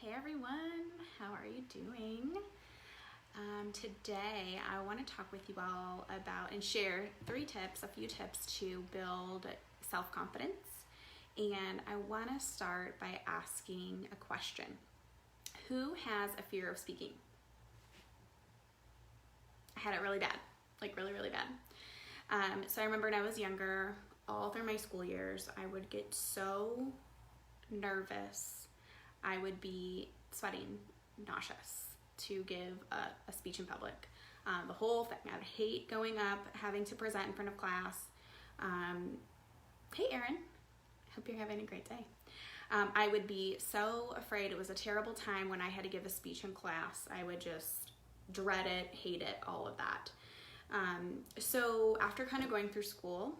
Hey everyone, how are you doing? Today I want to talk with you all about and share a few tips to build self-confidence. And I want to start by asking a question. Who has a fear of speaking? I had it really bad, like really, really bad. So I remember when I was younger, all through my school years, I would get so nervous. I would be sweating, nauseous to give a speech in public. The whole thing. I would hate going up, having to present in front of class. Hey Erin, hope you're having a great day. I would be so afraid. It was a terrible time when I had to give a speech in class. I would just dread it, hate it, all of that. So after kind of going through school,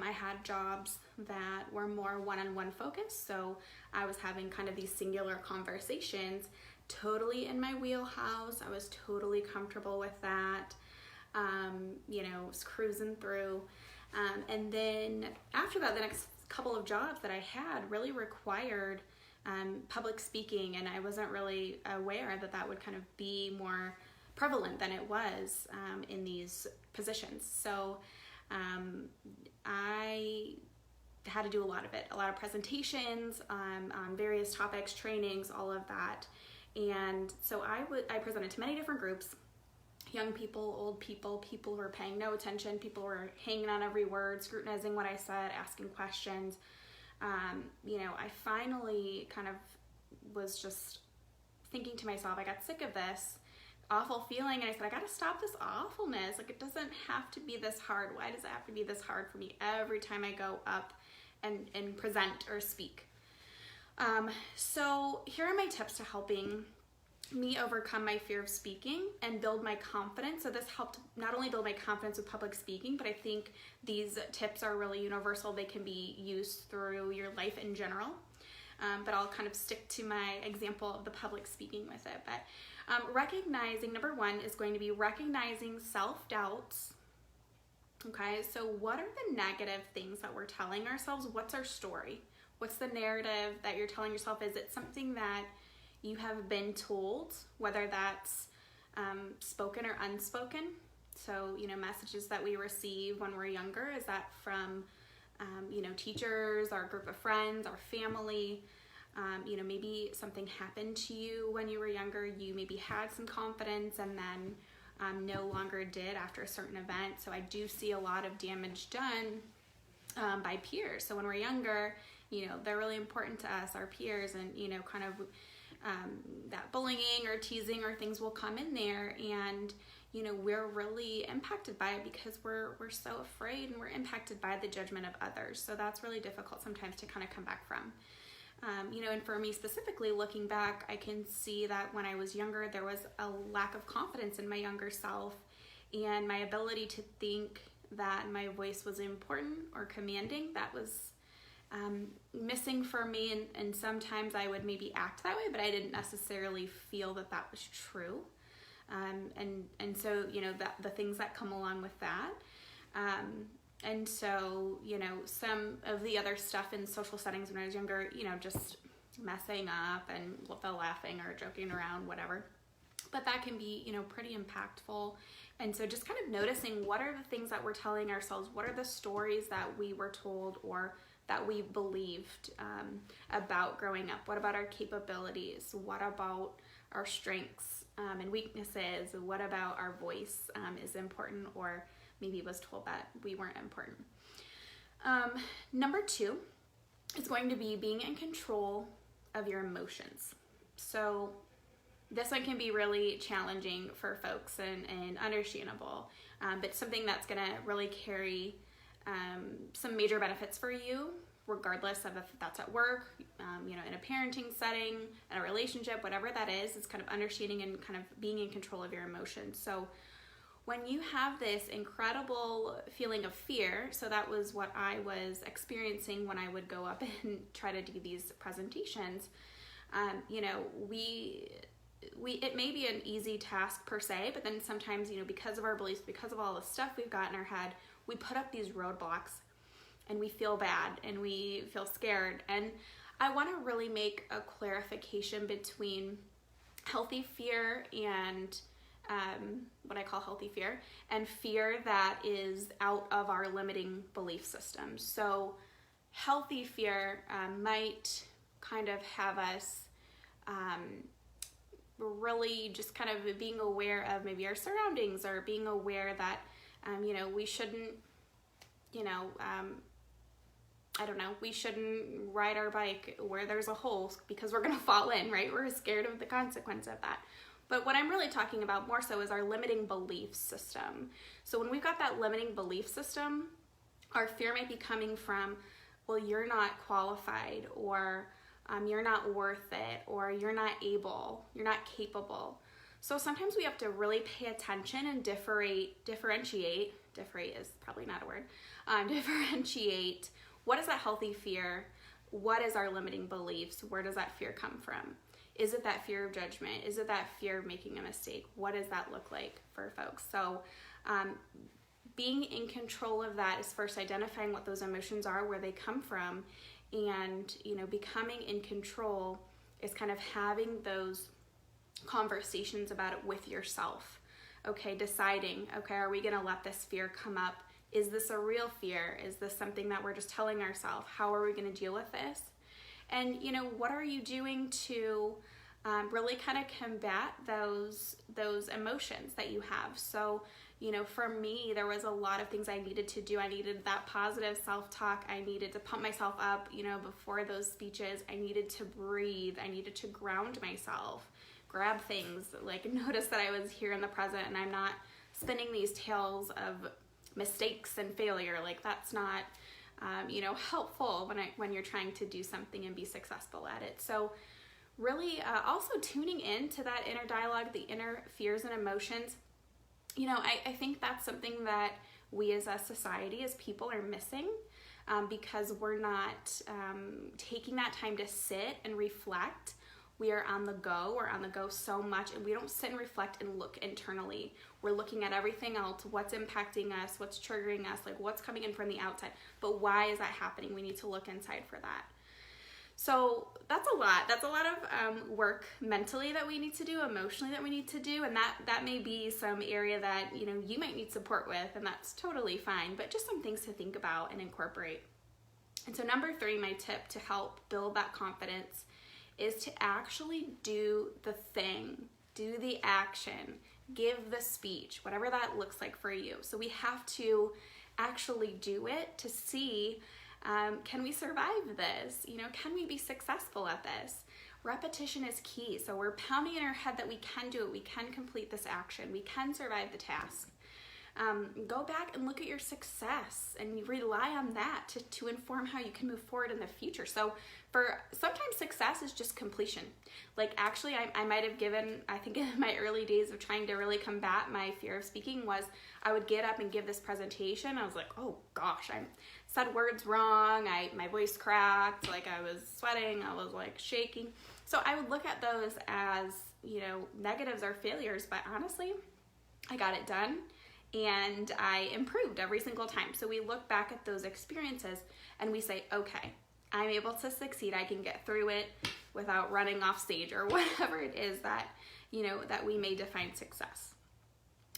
I had jobs that were more one-on-one focused, so I was having kind of these singular conversations, totally in my wheelhouse. I was totally comfortable with that, was cruising through. And then after that, the next couple of jobs that I had really required public speaking, and I wasn't really aware that that would kind of be more prevalent than it was in these positions. So I had to do a lot of it, a lot of presentations on various topics, trainings, all of that. And so I presented to many different groups, young people, old people, people who were paying no attention, people who were hanging on every word, scrutinizing what I said, asking questions. I finally kind of was just thinking to myself, I got sick of this awful feeling, and I said, I gotta stop this awfulness. Like, it doesn't have to be this hard. Why does it have to be this hard for me every time I go up and present or speak? So here are my tips to helping me overcome my fear of speaking and build my confidence. So this helped not only build my confidence with public speaking, but I think these tips are really universal. They can be used through your life in general. But I'll kind of stick to my example of the public speaking with it. But recognizing, number one is going to be recognizing self-doubts. Okay, so what are the negative things that we're telling ourselves? What's our story? What's the narrative that you're telling yourself? Is it something that you have been told, whether that's spoken or unspoken? So, messages that we receive when we're younger, is that from teachers, our group of friends, our family? Maybe something happened to you when you were younger. You maybe had some confidence and then no longer did after a certain event. So I do see a lot of damage done by peers. So when we're younger, they're really important to us, our peers, and kind of that bullying or teasing or things will come in there, and we're really impacted by it because we're so afraid, and we're impacted by the judgment of others. So that's really difficult sometimes to kind of come back from. And for me specifically, looking back, I can see that when I was younger, there was a lack of confidence in my younger self, and my ability to think that my voice was important or commanding, that was missing for me. And sometimes I would maybe act that way, but I didn't necessarily feel that that was true. And so, the things that come along with that. And so, some of the other stuff in social settings when I was younger, just messing up and the laughing or joking around, whatever. But that can be, pretty impactful. And so just kind of noticing, what are the things that we're telling ourselves? What are the stories that we were told or that we believed about growing up? What about our capabilities? What about our strengths and weaknesses? What about our voice is important, or maybe was told that we weren't important? Number two is going to be being in control of your emotions. So this one can be really challenging for folks and understandable, but something that's going to really carry some major benefits for you, regardless of if that's at work, in a parenting setting, in a relationship, whatever that is kind of understanding and kind of being in control of your emotions. So when you have this incredible feeling of fear, so that was what I was experiencing when I would go up and try to do these presentations, it may be an easy task per se, but then sometimes, because of our beliefs, because of all the stuff we've got in our head, we put up these roadblocks and we feel bad and we feel scared. And I want to really make a clarification between healthy fear and what I call healthy fear, and fear that is out of our limiting belief system. So healthy fear might kind of have us really just kind of being aware of maybe our surroundings, or being aware that, we shouldn't, I don't know, we shouldn't ride our bike where there's a hole because we're going to fall in, right? We're scared of the consequence of that. But what I'm really talking about more so is our limiting belief system. So when we've got that limiting belief system, our fear might be coming from, well, you're not qualified, or you're not worth it, or you're not able, you're not capable. So sometimes we have to really pay attention and differentiate is probably not a word, differentiate what is that healthy fear, what is our limiting beliefs, where does that fear come from? Is it that fear of judgment? Is it that fear of making a mistake? What does that look like for folks? So being in control of that is first identifying what those emotions are, where they come from, and becoming in control is kind of having those conversations about it with yourself. Okay, deciding, okay, are we going to let this fear come up? Is this a real fear? Is this something that we're just telling ourselves? How are we going to deal with this? And what are you doing to really kind of combat those emotions that you have? So for me, there was a lot of things I needed to do. I needed that positive self-talk. I needed to pump myself up, before those speeches. I needed to breathe. I needed to ground myself, grab things, like notice that I was here in the present and I'm not spinning these tales of mistakes and failure. Like that's not, helpful when you're trying to do something and be successful at it. So really also tuning into that inner dialogue, the inner fears and emotions. I think that's something that we as a society, as people, are missing because we're not taking that time to sit and reflect. We are on the go. We're on the go so much, and we don't sit and reflect and look internally. We're looking at everything else, what's impacting us, what's triggering us, like what's coming in from the outside. But why is that happening? We need to look inside for that. So that's a lot. That's a lot of work mentally that we need to do, emotionally that we need to do, and that may be some area that you might need support with, and that's totally fine. But just some things to think about and incorporate. And so number 3, my tip to help build that confidence is to actually do the thing, do the action, give the speech, whatever that looks like for you. So we have to actually do it to see, can we survive this? Can we be successful at this? Repetition is key. So we're pounding in our head that we can do it, we can complete this action, we can survive the task. Go back and look at your success and rely on that to inform how you can move forward in the future. So sometimes success is just completion. Like actually I might have given, I think in my early days of trying to really combat my fear of speaking was I would get up and give this presentation. I was like, oh gosh, I said words wrong. My voice cracked, like I was sweating, I was like shaking. So I would look at those as, negatives or failures, but honestly, I got it done. And I improved every single time. So we look back at those experiences and we say, okay, I'm able to succeed. I can get through it without running off stage or whatever it is that, that we may define success.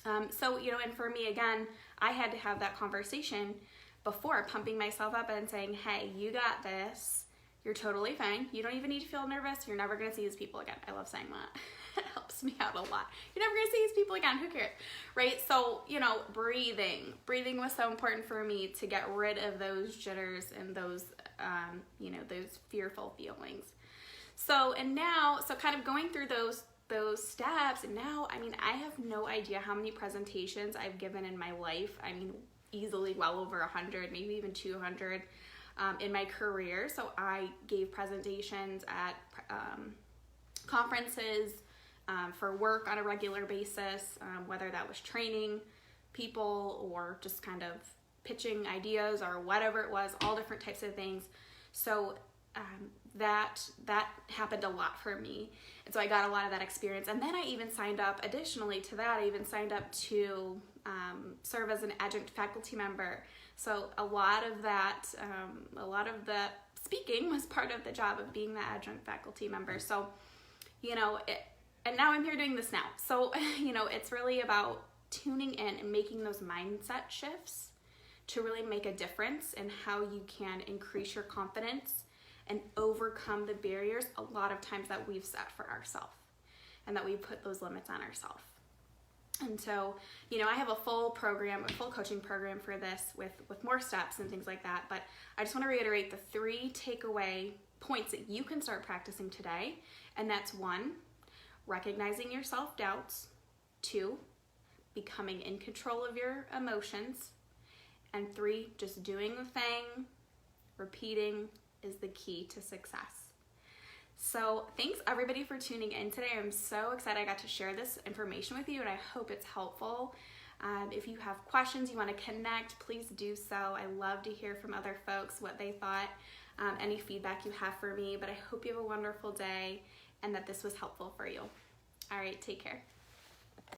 And for me, again, I had to have that conversation before, pumping myself up and saying, hey, you got this. You're totally fine. You don't even need to feel nervous. You're never going to see these people again. I love saying that. It helps me out a lot. You're never going to see these people again. Who cares? Right? So, breathing. Breathing was so important for me to get rid of those jitters and those, those fearful feelings. So kind of going through those steps, and now, I have no idea how many presentations I've given in my life. Easily well over 100, maybe even 200. In my career. So I gave presentations at conferences for work on a regular basis, whether that was training people or just kind of pitching ideas or whatever it was, all different types of things. So that happened a lot for me. And so I got a lot of that experience. And then I even signed up, additionally to that, I even signed up to serve as an adjunct faculty member. So a lot of that speaking was part of the job of being the adjunct faculty member. So, and now I'm here doing this now. So, it's really about tuning in and making those mindset shifts to really make a difference in how you can increase your confidence and overcome the barriers a lot of times that we've set for ourselves and that we put those limits on ourselves. And so, I have a full coaching program for this with more steps and things like that. But I just want to reiterate the 3 takeaway points that you can start practicing today. And that's 1, recognizing your self-doubts. 2, becoming in control of your emotions. And 3, just doing the thing. Repeating is the key to success. So thanks everybody for tuning in today. I'm so excited I got to share this information with you, and I hope it's helpful. If you have questions, you want to connect, please do so. I love to hear from other folks what they thought, any feedback you have for me, but I hope you have a wonderful day and that this was helpful for you. All right, take care.